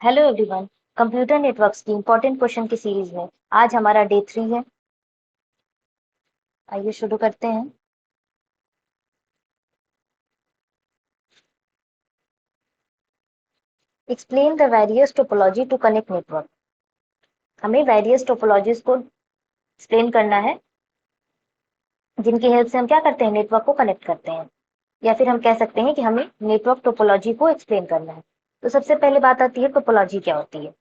Hello everyone. Computer networks की important question की series में आज हमारा डे 3 है। आइए शुरू करते हैं। Explain the various topology to connect network. हमें वेरियस टोपोलॉजीज को एक्सप्लेन करना है जिनकी हेल्प से हम क्या करते हैं, नेटवर्क को कनेक्ट करते हैं, या फिर हम कह सकते हैं कि हमें नेटवर्क टोपोलॉजी को एक्सप्लेन करना है। तो सबसे पहले बात आती है टोपोलॉजी क्या होती है।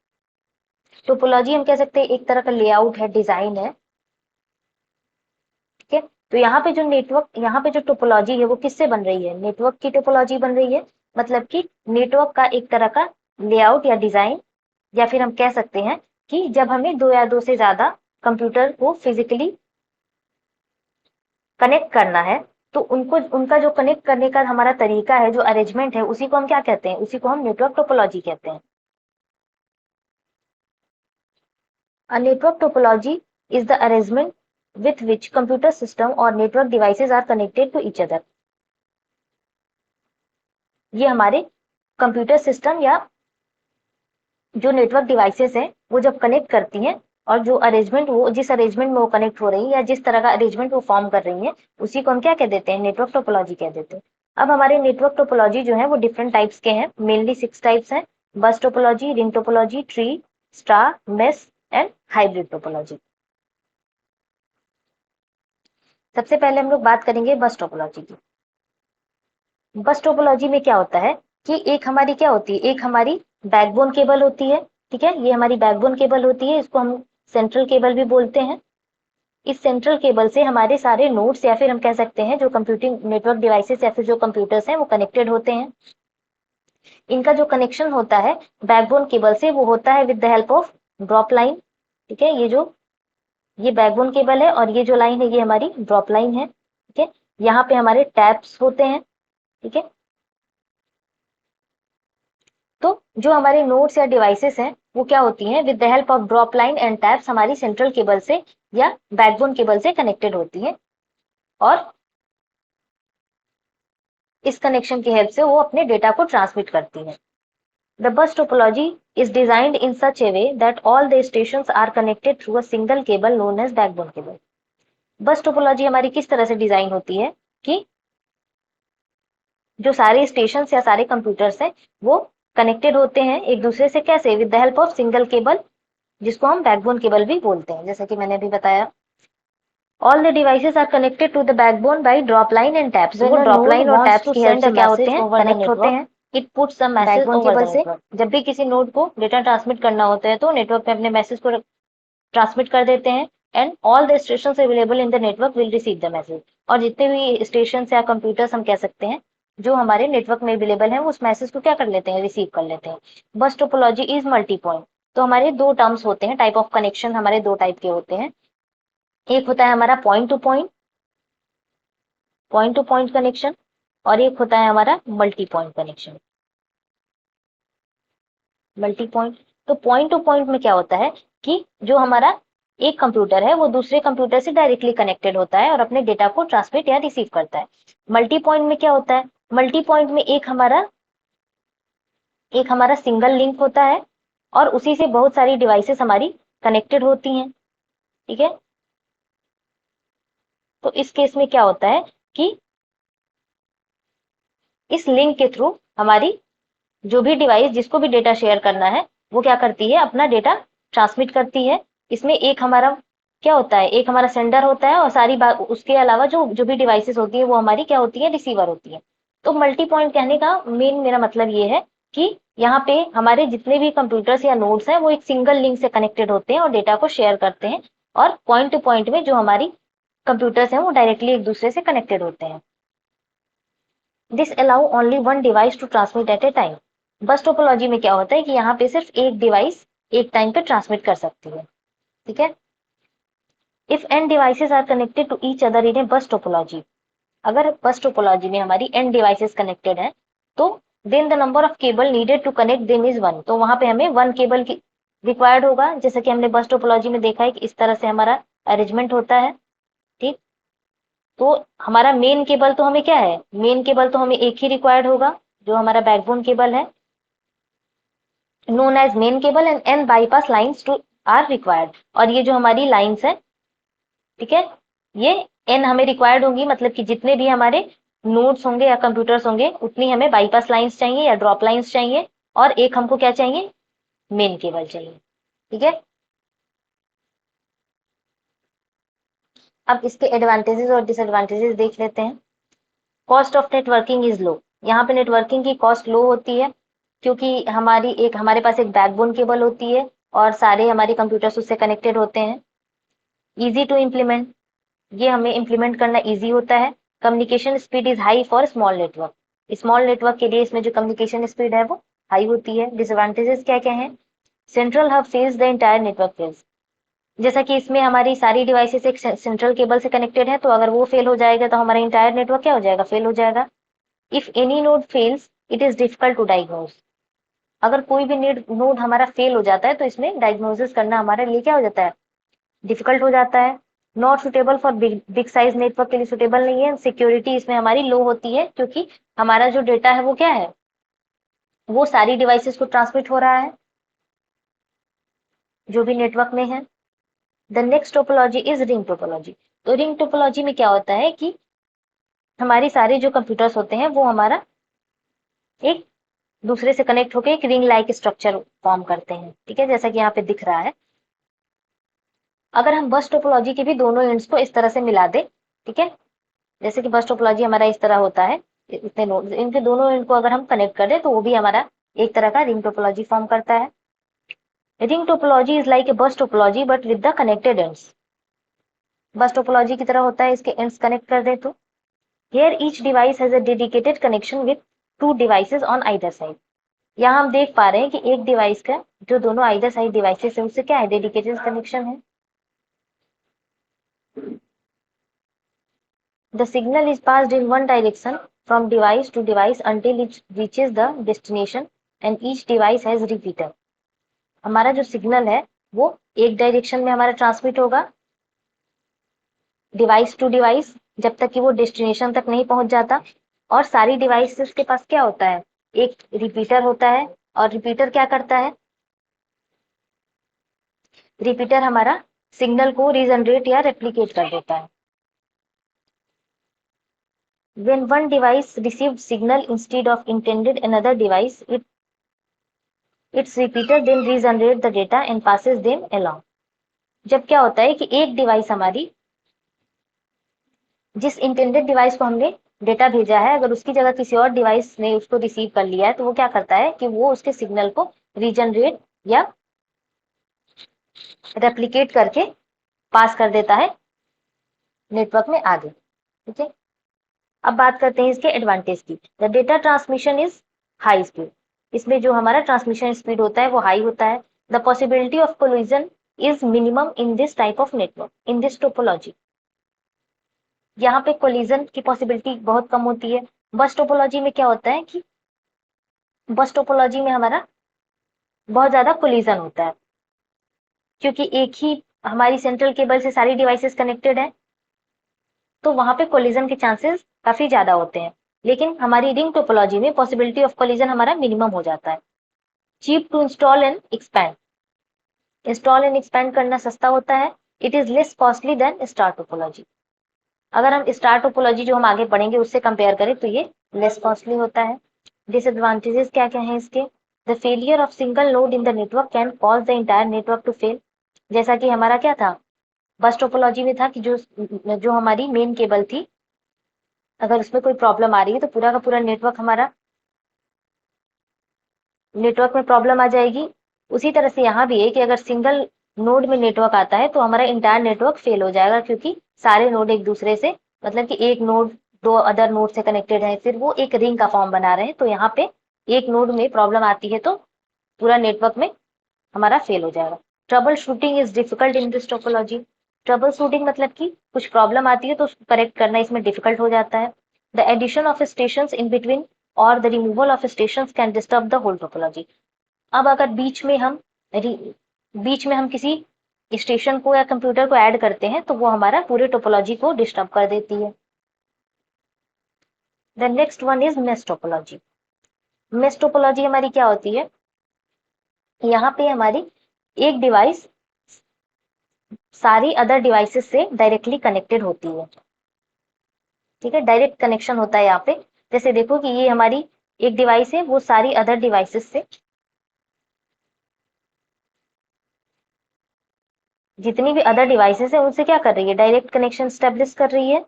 टोपोलॉजी हम कह सकते हैं एक तरह का लेआउट है, डिजाइन है। ठीक है, तो यहाँ पे जो टोपोलॉजी है वो किससे बन रही है, नेटवर्क की टोपोलॉजी बन रही है। मतलब कि नेटवर्क का एक तरह का लेआउट या डिजाइन, या फिर हम कह सकते हैं कि जब हमें दो या दो से ज्यादा कंप्यूटर को फिजिकली कनेक्ट करना है, तो उनको उनका जो कनेक्ट करने का हमारा तरीका है, जो अरेंजमेंट है, उसी को हम क्या कहते हैं, उसी को हम नेटवर्क टोपोलॉजी कहते हैं। A network topology is the arrangement with which computer system or network devices are connected to each other. ये हमारे कंप्यूटर सिस्टम या जो नेटवर्क डिवाइसेस हैं वो जब कनेक्ट करती हैं, और जो अरेंजमेंट, वो जिस अरेंजमेंट में वो कनेक्ट हो रही है या जिस तरह का अरेंजमेंट वो फॉर्म कर रही है, उसी को हम क्या कह देते हैं, नेटवर्क टोपोलॉजी कह देते हैं। अब हमारे नेटवर्क टोपोलॉजी जो है वो डिफरेंट टाइप्स के हैं, मेनली 6 टाइप्स हैं। बस topology, ring topology, tree, star, mesh and hybrid topology. सबसे पहले हम लोग बात करेंगे बस टोपोलॉजी की। बस टोपोलॉजी में क्या होता है कि एक हमारी क्या होती है, एक हमारी बैकबोन केबल होती है। ठीक है, ये हमारी बैकबोन केबल होती है, इसको हम सेंट्रल केबल भी बोलते हैं। इस सेंट्रल केबल से हमारे सारे नोड्स, या फिर हम कह सकते हैं जो कंप्यूटिंग नेटवर्क डिवाइसेस या फिर जो कंप्यूटर्स हैं वो कनेक्टेड होते हैं। इनका जो कनेक्शन होता है बैकबोन केबल से, वो होता है with the help of drop line. ठीक है, ये बैकबोन केबल है और ये जो लाइन है ये हमारी ड्रॉप लाइन है। ठीक है, यहाँ पे हमारे टैप्स होते हैं। ठीक है, तो जो हमारे नोड्स या डिवाइसेस हैं वो क्या होती हैं, with the help of drop line and taps हमारी सेंट्रल केबल से या बैकबोन केबल से कनेक्टेड होती हैं, और इस कनेक्शन की हेल्प से वो अपने डेटा को ट्रांसमिट करती हैं। The bus topology is designed in such a way that all the stations are connected through a single cable known as backbone cable. बस टोपोलॉजी हमारी किस तरह से डिजाइन होती है कि जो सारे स्टेशन या सारे कंप्यूटर्स हैं वो कनेक्टेड होते हैं एक दूसरे से, कैसे, with the help of single cable, जिसको हम बैकबोन केबल भी बोलते हैं, जैसा कि मैंने अभी बताया। All the devices are connected to the backbone by drop line and taps. वो ड्रॉप लाइन और टैप्स की हेल्प से क्या होते हैं, कनेक्ट होते हैं। It puts some message backbone cable से जब भी किसी नोड को डेटा ट्रांसमिट करना होता है तो नेटवर्क में अपने मैसेज को ट्रांसमिट कर देते हैं, and all the station available in the network will receive the message. और जितने भी स्टेशन या कंप्यूटर्स हम कह सकते हैं जो हमारे नेटवर्क में अवेलेबल हैं, वो उस मैसेज को क्या कर लेते हैं, रिसीव कर लेते हैं। बस टोपोलॉजी इज मल्टी पॉइंट। तो हमारे दो टर्म्स होते हैं, टाइप ऑफ कनेक्शन हमारे दो टाइप के होते हैं। एक होता है हमारा पॉइंट टू पॉइंट कनेक्शन, और एक होता है हमारा multi point connection. Multi point, तो पॉइंट टू पॉइंट में क्या होता है कि जो हमारा एक कंप्यूटर है वो दूसरे कंप्यूटर से डायरेक्टली कनेक्टेड होता है और अपने डेटा को ट्रांसमिट या रिसीव करता है। मल्टी पॉइंट में क्या होता है, मल्टी पॉइंट में एक हमारा सिंगल लिंक होता है और उसी से बहुत सारी डिवाइसेस हमारी कनेक्टेड होती हैं। ठीक है, तो इस केस में क्या होता है कि इस लिंक के थ्रू हमारी जो भी डिवाइस जिसको भी डेटा शेयर करना है वो क्या करती है, अपना डेटा ट्रांसमिट करती है। इसमें एक हमारा क्या होता है, एक हमारा सेंडर होता है, और सारी बात उसके अलावा जो जो भी डिवाइसेस होती है वो हमारी क्या होती है, रिसीवर होती है। तो मल्टी पॉइंट कहने का मेन मेरा मतलब ये है कि यहाँ पे हमारे जितने भी कंप्यूटर्स या नोड्स हैं वो एक सिंगल लिंक से कनेक्टेड होते हैं और डेटा को शेयर करते हैं, और पॉइंट टू पॉइंट में जो हमारी कंप्यूटर्स हैं वो डायरेक्टली एक दूसरे से कनेक्टेड होते हैं। This allow only one device to transmit at a time. Bus topology में क्या होता है कि यहाँ पे सिर्फ एक डिवाइस एक टाइम पे ट्रांसमिट कर सकती है। ठीक है, if N devices are connected to each other in a bus topology, अगर बस टोपोलॉजी में हमारी एन डिवाइसेस कनेक्टेड है तो then the number of cable needed to connect them is one. तो वहां पे हमें वन केबल की रिक्वायर्ड होगा, जैसे कि हमने बस टोपोलॉजी में देखा है कि इस तरह से हमारा अरेंजमेंट होता है। ठीक, तो हमारा मेन केबल तो हमें क्या है, मेन केबल तो हमें एक ही रिक्वायर्ड होगा जो हमारा बैकबोन केबल है। known as main cable and n bypass lines to are required। और ये जो हमारी लाइंस है, ठीक है, ये n हमें रिक्वायर्ड होंगी, मतलब कि जितने भी हमारे नोड्स होंगे या कंप्यूटर्स होंगे उतनी हमें बाईपास लाइंस चाहिए या ड्रॉप लाइंस चाहिए, और एक हमको क्या चाहिए, मेन केबल चाहिए, ठीक है। अब इसके एडवांटेजेस और डिसएडवांटेजेस देख लेते हैं। Cost of networking is low. यहाँ पे नेटवर्किंग की कॉस्ट लो होती है क्योंकि हमारे पास एक बैकबोन केबल होती है और सारे हमारे कंप्यूटर्स उससे कनेक्टेड होते हैं। इजी टू इम्प्लीमेंट, ये हमें इम्प्लीमेंट करना इजी होता है। Communication speed is high for small network. Small network के लिए इसमें जो कम्युनिकेशन स्पीड है वो हाई होती है। डिसएडवांटेजेस क्या क्या है? Central hub fails the entire network fails. जैसा कि इसमें हमारी सारी डिवाइसेस एक सेंट्रल केबल से कनेक्टेड है, तो अगर वो फेल हो जाएगा तो हमारा इंटायर नेटवर्क क्या हो जाएगा, फेल हो जाएगा। If any node fails it is difficult to diagnose. अगर कोई भी नोड हमारा फेल हो जाता है तो इसमें डायग्नोसिस करना हमारे लिए क्या हो जाता है, डिफिकल्ट हो जाता है। Not suitable for big size network के लिए सुटेबल नहीं है। सिक्योरिटी इसमें हमारी लो होती है क्योंकि हमारा जो डेटा है वो क्या है, वो सारी डिवाइसेस को ट्रांसमिट हो रहा है जो भी नेटवर्क में है। The next topology is ring topology. तो रिंग टोपोलॉजी में क्या होता है कि हमारी सारे जो कंप्यूटर्स होते हैं वो हमारा एक दूसरे से कनेक्ट होकर एक रिंग लाइक स्ट्रक्चर फॉर्म करते हैं, ठीक है, जैसा कि यहाँ पे दिख रहा है। अगर हम बस टोपोलॉजी के भी दोनों एंड्स को इस तरह से मिला दे, ठीक है, जैसे कि बस टोपोलॉजी हमारा इस तरह होता है, इतने नोड, इनके दोनों एंड को अगर हम कनेक्ट कर दे तो वो भी हमारा एक तरह का रिंग टोपोलॉजी फॉर्म करता है। Ring topology is like a bus topology but with the connected ends. बस टोपोलॉजी की तरह होता है, इसके एंड्स कनेक्ट कर दे तो। Here each device has a dedicated connection with two devices on either side. यहाँ हम देख पा रहे हैं कि एक डिवाइस का जो दोनों आइदर साइड डिवाइसेस है उससे क्या है, डेडिकेटेड कनेक्शन है। The signal is passed in one direction from device to device until it reaches the destination and each device has repeater। हमारा जो सिग्नल है वो एक डायरेक्शन में हमारा ट्रांसमिट होगा डिवाइस टू डिवाइस जब तक कि वो डेस्टिनेशन तक नहीं पहुंच जाता। और सारी डिवाइसेस के पास क्या होता है, एक रिपीटर होता है। और रिपीटर क्या करता है, रिपीटर हमारा सिग्नल को रीजनरेट या रेप्लिकेट कर देता है। When one device receives signal instead of intended another device, its repeater then regenerate the data and passes them along। जब क्या होता है कि एक डिवाइस हमारी जिस इंटेंडेड डिवाइस को हमने डेटा भेजा है, अगर उसकी जगह किसी और डिवाइस ने उसको रिसीव कर लिया है तो वो क्या करता है कि वो उसके सिग्नल को रीजनरेट या रेप्लिकेट करके पास कर देता है नेटवर्क में आगे, ठीक है। अब बात करते हैं इसके एडवांटेज की। The data transmission is high speed. इसमें जो हमारा ट्रांसमिशन स्पीड होता है वो हाई होता है। The possibility of collision is minimum in this type of network in this topology. यहाँ पे कोलिजन की पॉसिबिलिटी बहुत कम होती है। बस टोपोलॉजी में क्या होता है कि बस टोपोलॉजी में हमारा बहुत ज्यादा कोलिजन होता है क्योंकि एक ही हमारी सेंट्रल केबल से सारी डिवाइसेस कनेक्टेड है, तो वहां पे कोलिजन के चांसेस काफी ज्यादा होते हैं। लेकिन हमारी रिंग टोपोलॉजी में पॉसिबिलिटी ऑफ कोलिजन हमारा मिनिमम हो जाता है। Cheap to install and expand. Install and expand करना सस्ता होता है। It is less costly than star topology. अगर हम स्टार टोपोलॉजी जो हम आगे पढ़ेंगे उससे कंपेयर करें तो ये लेस कॉस्टली होता है। डिसएडवांटेजेस क्या क्या है इसके? The failure of single node in the network can cause the entire network to fail. जैसा कि हमारा क्या था, बस टोपोलॉजी में था कि जो हमारी मेन केबल थी, अगर उसमें कोई प्रॉब्लम आ रही है तो पूरा का पूरा नेटवर्क में प्रॉब्लम आ जाएगी। उसी तरह से यहाँ भी है कि अगर सिंगल नोड में नेटवर्क आता है तो हमारा इंटायर नेटवर्क फेल हो जाएगा क्योंकि सारे नोड एक दूसरे से, मतलब कि एक नोड दो अदर नोड से कनेक्टेड है, फिर वो एक रिंग का फॉर्म बना रहे हैं, तो यहाँ पे एक नोड में प्रॉब्लम आती है तो पूरा नेटवर्क में हमारा फेल हो जाएगा। Trouble shooting is difficult in this topology. Trouble shooting मतलब कि कुछ प्रॉब्लम आती है तो उसको करेक्ट करना इसमें डिफिकल्ट हो जाता है। The addition of station in between और the removal of station can disturb the whole topology. अब अगर बीच में हम किसी स्टेशन को या कंप्यूटर को ऐड करते हैं तो वो हमारा पूरे टोपोलॉजी को डिस्टर्ब कर देती है। The next one is mesh topology. Mesh topology हमारी क्या होती है, यहाँ पे हमारी एक डिवाइस सारी अदर डिवाइसेस से डायरेक्टली कनेक्टेड होती है। ठीक है, डायरेक्ट कनेक्शन होता है यहाँ पे। जैसे देखो कि ये हमारी एक डिवाइस है, वो सारी अदर डिवाइसेस से, जितनी भी अदर डिवाइसेस है उनसे क्या कर रही है, डायरेक्ट कनेक्शन स्टेब्लिश कर रही है।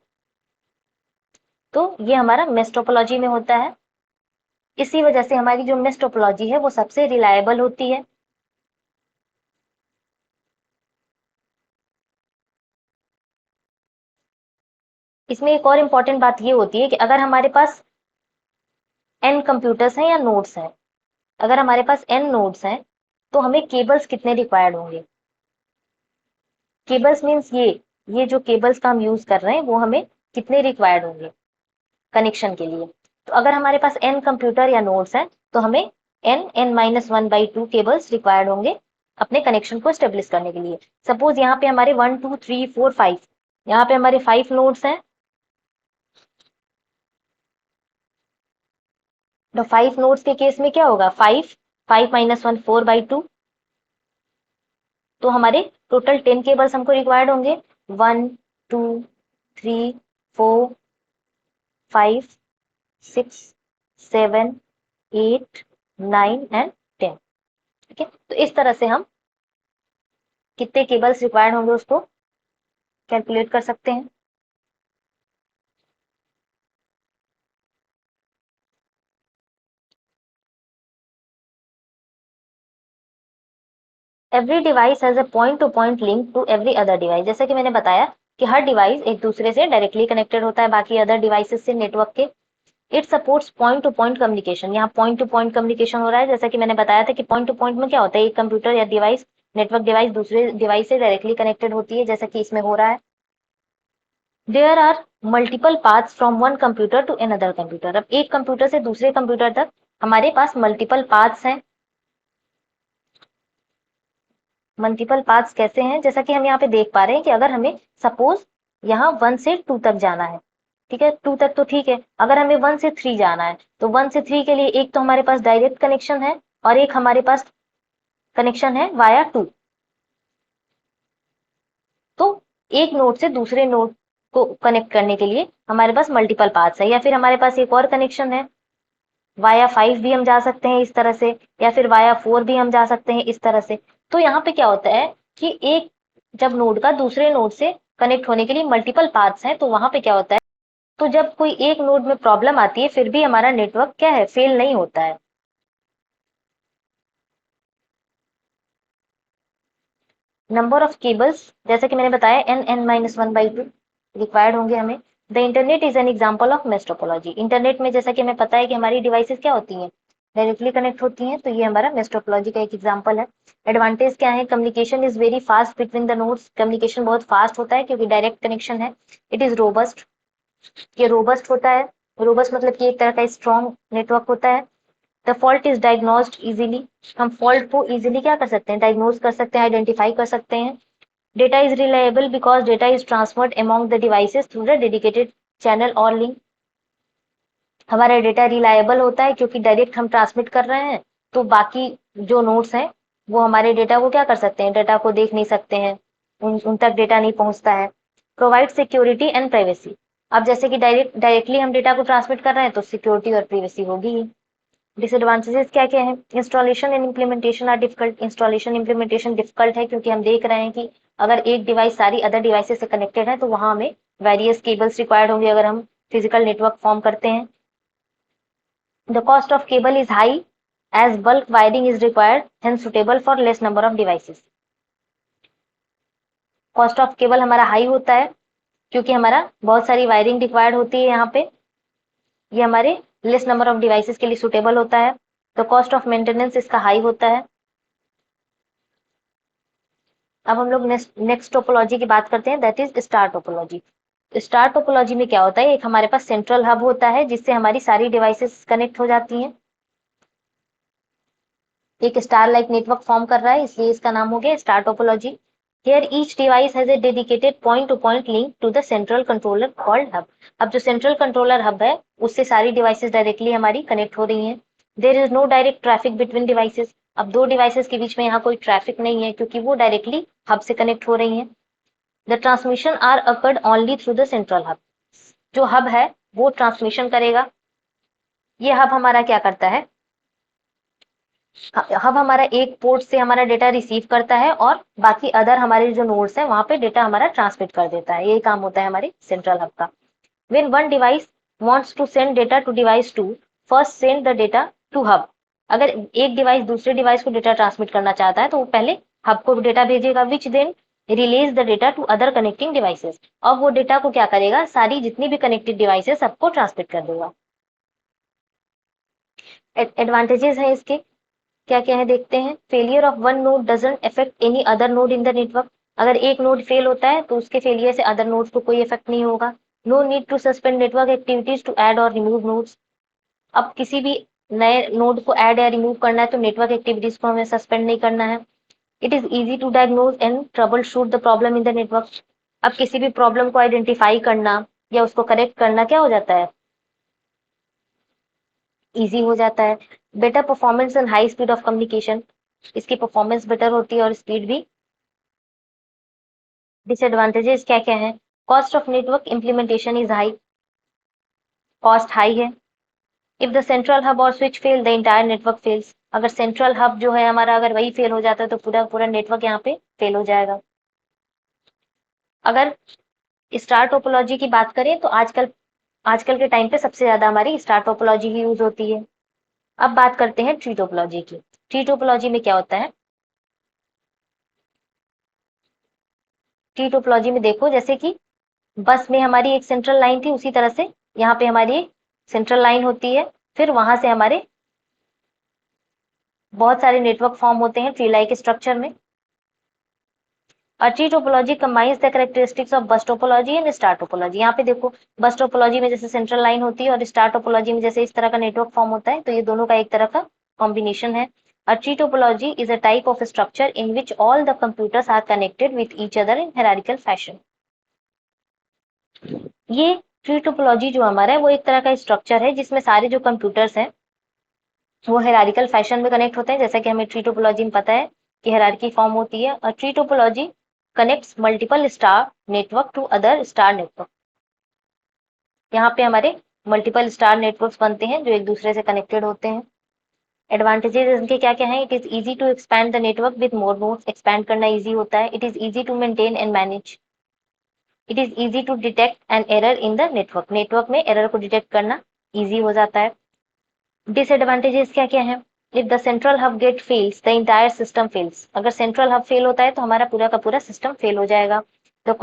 तो ये हमारा मेश टोपोलॉजी में होता है। इसी वजह से हमारी जो मेश टोपोलॉजी है वो सबसे रिलायबल होती है। इसमें एक और इम्पॉर्टेंट बात ये होती है कि अगर हमारे पास n कंप्यूटर्स हैं या नोड्स हैं, अगर हमारे पास n नोड्स हैं तो हमें केबल्स कितने रिक्वायर्ड होंगे। केबल्स मीन्स ये जो केबल्स का हम यूज कर रहे हैं वो हमें कितने रिक्वायर्ड होंगे कनेक्शन के लिए। तो अगर हमारे पास n कंप्यूटर या नोड्स हैं तो हमें n-1/2 केबल्स रिक्वायर्ड होंगे अपने कनेक्शन को स्टेब्लिश करने के लिए। सपोज यहाँ पे हमारे 1 2 3 4 5, यहाँ पे हमारे 5 नोड्स हैं। तो 5 नोड्स के केस में क्या होगा, 5 5 - 1 4/2। तो हमारे टोटल 10 केबल्स हमको रिक्वायर्ड होंगे। 1 2 3 4 5 6 7 8 9 एंड 10। ठीक है, तो इस तरह से हम कितने केबल्स रिक्वायर्ड होंगे उसको कैलकुलेट कर सकते हैं। Every device has a point to point link to every other device. जैसा कि मैंने बताया कि हर डिवाइस एक दूसरे से डायरेक्टली कनेक्टेड होता है बाकी अदर डिवाइसेस से नेटवर्क के। It supports point to point communication. यहाँ पॉइंट टू पॉइंट कम्युनिकेशन हो रहा है। जैसा कि मैंने बताया था कि पॉइंट टू पॉइंट में क्या होता है, एक कंप्यूटर या डिवाइस, नेटवर्क डिवाइस दूसरे डिवाइस से डायरेक्टली कनेक्टेड होती है, जैसा कि इसमें हो रहा है। There are multiple paths from one computer to another computer. अब एक कंप्यूटर से दूसरे कंप्यूटर तक हमारे पास मल्टीपल पाथ्स हैं। मल्टीपल पाथ्स कैसे हैं, जैसा कि हम यहाँ पे देख पा रहे हैं कि अगर हमें सपोज यहाँ 1 से 2 तक जाना है, ठीक है, 2 तक तो ठीक है। अगर हमें 1 से 3 जाना है तो 1 से 3 के लिए एक तो हमारे पास डायरेक्ट कनेक्शन है और एक हमारे पास कनेक्शन है वाया 2। तो एक नोड से दूसरे नोड को कनेक्ट करने के लिए हमारे पास मल्टीपल पाथ्स है। या फिर हमारे पास एक और कनेक्शन है, वाया 5 भी हम जा सकते हैं इस तरह से, या फिर वाया 4 भी हम जा सकते हैं इस तरह से। तो यहाँ पे क्या होता है कि एक जब नोड का दूसरे नोड से कनेक्ट होने के लिए मल्टीपल पाथ्स हैं तो वहां पे क्या होता है, तो जब कोई एक नोड में प्रॉब्लम आती है फिर भी हमारा नेटवर्क क्या है, फेल नहीं होता है। नंबर ऑफ केबल्स, जैसे कि मैंने बताया n-1/2 रिक्वायर्ड होंगे हमें। The internet is an example of mesh topology. Internet में जैसा कि हमें पता है कि हमारी डिवाइसेस क्या होती हैं, डायरेक्टली कनेक्ट होती हैं, तो ये हमारा मेश टोपोलॉजी का एक एग्जाम्पल है। एडवांटेज क्या है, communication is very fast between the nodes. Communication बहुत फास्ट होता है क्योंकि डायरेक्ट कनेक्शन है। इट इज रोबस्ट, ये रोबस्ट होता है। रोबस्ट मतलब कि एक तरह का स्ट्रॉन्ग नेटवर्क होता है। The fault is diagnosed easily. हम फॉल्ट को इजीली क्या कर सकते हैं, डायग्नोज कर सकते हैं, आइडेंटिफाई कर सकते हैं। Data is reliable because data is transferred among the devices through the dedicated channel और लिंक। हमारा डेटा रिलायबल होता है क्योंकि डायरेक्ट हम ट्रांसमिट कर रहे हैं, तो बाकी जो नोड्स हैं वो हमारे डेटा को क्या कर सकते हैं, डेटा को देख नहीं सकते हैं, उन तक डेटा नहीं पहुंचता है। Provide security and privacy. अब जैसे कि डायरेक्टली हम डेटा को ट्रांसमिट कर रहे हैं तो सिक्योरिटी और प्राइवेसी होगी ही। डिसएडवांटेजेस क्या क्या है, installation and implementation are difficult. Installation implementation difficult है क्योंकि हम देख रहे हैं कि अगर एक डिवाइस सारी अदर डिवाइसेस से कनेक्टेड है तो वहां हमें वेरियस केबल्स रिक्वायर्ड होंगे अगर हम फिजिकल नेटवर्क फॉर्म करते हैं। The cost of cable is high as bulk wiring is required, hence suitable for less number of devices। Cost of cable हमारा हाई होता है क्योंकि हमारा बहुत सारी वायरिंग रिक्वायर्ड होती है यहाँ पे, ये हमारे लेस नंबर ऑफ डिवाइसेस के लिए सुटेबल होता है। तो कॉस्ट ऑफ मेंटेनेंस इसका हाई होता है। अब हम लोग नेक्स्ट टोपोलॉजी की बात करते हैं, that is star topology. Star topology में क्या होता है, एक हमारे पास सेंट्रल हब होता है जिससे हमारी सारी डिवाइसेस कनेक्ट हो जाती हैं। एक स्टार लाइक नेटवर्क फॉर्म कर रहा है इसलिए इसका नाम हो गया star topology. Here each device has a dedicated point to point link to the central controller called hub. अब जो सेंट्रल कंट्रोलर हब है उससे सारी डिवाइसेस डायरेक्टली हमारी कनेक्ट हो रही हैं। There is no direct traffic between devices. अब दो डिवाइसेस के बीच में यहाँ कोई ट्रैफिक नहीं है क्योंकि वो डायरेक्टली हब से कनेक्ट हो रही हैं। The transmission are occurred only through the central hub. जो हब है वो ट्रांसमिशन करेगा। ये हब हमारा क्या करता है, हब हमारा एक पोर्ट से हमारा डेटा रिसीव करता है और बाकी अदर हमारे जो नोड्स हैं वहां पे डेटा हमारा ट्रांसमिट कर देता है। यही काम होता है हमारे सेंट्रल हब का। When one device wants to send data to device 2, first send the data to hub। अगर एक डिवाइस दूसरे डिवाइस को डेटा ट्रांसमिट करना चाहता है तो वो पहले हब को डेटा भेजेगा, which then release the data to other connecting devices. अब वो डेटा को क्या करेगा, सारी जितनी भी कनेक्टेड डिवाइसेस सबको ट्रांसमिट कर देगा। एडवांटेजेस है इसके क्या क्या है देखते हैं। Failure of one node doesn't affect any other node in the network. अगर एक नोड फेल होता है तो उसके फेलियर से अदर नोड्स को कोई इफेक्ट नहीं होगा। No need to suspend network activities to add और रिमूव नोड्स। अब किसी भी नए नोड को ऐड या रिमूव करना है तो नेटवर्क एक्टिविटीज को हमें सस्पेंड नहीं करना है। It is easy to diagnose and troubleshoot the problem in the network. अब किसी भी प्रॉब्लम को आइडेंटिफाई करना या उसको करेक्ट करना क्या हो जाता है, इजी हो जाता है। Better performance and high speed of communication. इसकी परफॉर्मेंस बेटर होती है और स्पीड भी। डिसएडवांटेजेस क्या क्या है। Cost of network implementation is high. Cost high है। इफ द सेंट्रल हब और switch fail the entire network fails. अगर सेंट्रल हब जो है हमारा अगर वही फेल हो जाता है तो पूरा पूरा नेटवर्क यहाँ पे फेल हो जाएगा। अगर स्टार टोपोलॉजी की बात करें तो आजकल आजकल के टाइम पे सबसे ज्यादा हमारी स्टार टोपोलॉजी ही यूज होती है। अब बात करते हैं ट्री टोपोलॉजी की। ट्री टोपोलॉजी में क्या होता है, ट्री टोपोलॉजी में देखो जैसे कि बस में हमारी एक सेंट्रल लाइन थी, उसी तरह से यहाँ पे हमारी एक सेंट्रल लाइन होती है, फिर वहां से हमारे बहुत सारे नेटवर्क फॉर्म होते हैं ट्री लाइक स्ट्रक्चर में। और tree topology combines the characteristics of बस टोपोलॉजी एंड स्टार टोपोलॉजी। यहाँ पे देखो बस टोपोलॉजी में जैसे सेंट्रल लाइन होती है और स्टार टोपोलॉजी में जैसे इस तरह का नेटवर्क फॉर्म होता है, तो ये दोनों का एक तरह का कॉम्बिनेशन है। A tree topology is a type of structure in which all the computers are connected with each other in hierarchical fashion। ये ट्री टोपोलॉजी जो हमारा है वो एक तरह का स्ट्रक्चर है जिसमें सारे जो कंप्यूटर्स हैं वो हायरार्किकल फैशन में कनेक्ट होते हैं। जैसा कि हमें ट्री टोपोलॉजी में पता है कि हायरार्की फॉर्म होती है। और tree topology connects multiple star network to other star network. यहाँ पे हमारे मल्टीपल स्टार नेटवर्क्स बनते हैं जो एक दूसरे से कनेक्टेड होते हैं। एडवांटेजेस इनके क्या क्या हैं। It is easy to expand the network with more nodes. Expand करना इजी होता है। It is easy to maintain and manage. It is easy to detect an error in the network. Network में error को detect करना easy हो जाता है। Disadvantages क्या क्या है। If the central hub get fails the entire system fails. अगर सेंट्रल हब फेल होता है तो हमारा पूरा का पूरा सिस्टम फेल हो जाएगा। The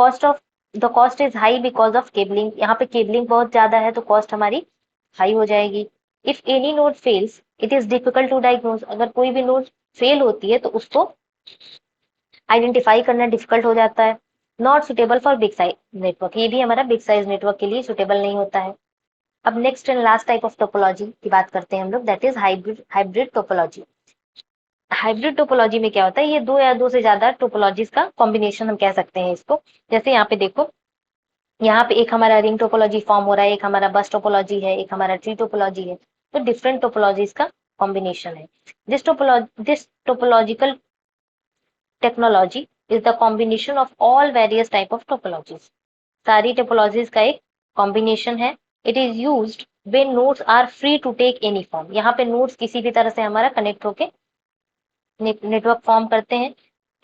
cost is high because of cabling. यहाँ पे केबलिंग बहुत ज्यादा है तो कॉस्ट हमारी हाई हो जाएगी। If any node fails it is difficult to diagnose. अगर कोई भी नोड फेल होती है तो उसको आइडेंटिफाई करना डिफिकल्ट हो जाता है। Not suitable for big size network. ये भी हमारा बिग साइज नेटवर्क के लिए सुटेबल नहीं होता है। अब next and last type of topology की बात करते हैं हम लोग, that is hybrid topology. Hybrid topology में क्या होता है, ये दो या दो से ज्यादा टोपोलॉजीज का कॉम्बिनेशन हम कह सकते हैं इसको। जैसे यहाँ पे देखो, यहाँ पे एक हमारा रिंग टोपोलॉजी फॉर्म हो रहा है, एक हमारा बस टोपोलॉजी है, एक हमारा ट्री टोपोलॉजी है। तो डिफरेंट टोपोलॉजीज का कॉम्बिनेशन है। This topological technology is the combination of all various type of topologies. सारी टोपोलॉजीज का एक कॉम्बिनेशन है। It is used when nodes are free to take any form. यहाँ पे नोड्स किसी भी तरह से हमारा कनेक्ट होके नेटवर्क फॉर्म करते हैं।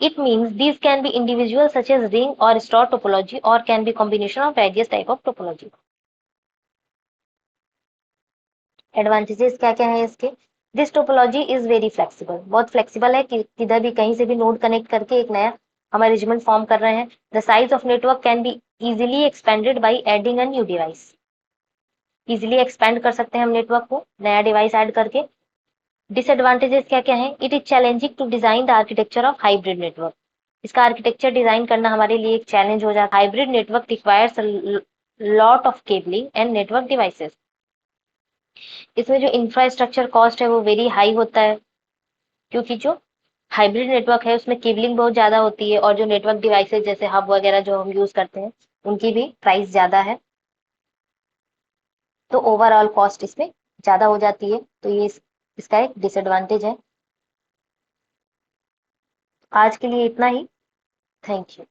It means these can be individual such as ring और स्टार टोपोलॉजी और can be combination of various type of topology. Advantages क्या क्या है इसके। This topology is very flexible. बहुत फ्लेक्सिबल है कि किधर भी कहीं से भी नोड कनेक्ट करके एक नया हम अरेंजमेंट फॉर्म कर रहे हैं। The size of network can be easily expanded by adding a new device. Easily expand कर सकते हैं हम नेटवर्क को नया डिवाइस ऐड करके। डिसएडवांटेजेस क्या क्या है। It is challenging to design the architecture of hybrid network. इसका आर्किटेक्चर डिजाइन करना हमारे लिए एक चैलेंज हो जाता है। Hybrid network requires lot of cabling and network devices. इसमें जो इंफ्रास्ट्रक्चर कॉस्ट है वो वेरी हाई होता है क्योंकि जो हाइब्रिड नेटवर्क है उसमें केबलिंग बहुत ज्यादा होती है और जो नेटवर्क डिवाइसेस जैसे हब वगैरह जो हम यूज करते हैं उनकी भी प्राइस ज्यादा है, तो ओवरऑल कॉस्ट इसमें ज्यादा हो जाती है। तो ये इसका एक डिसएडवांटेज है। आज के लिए इतना ही। Thank you.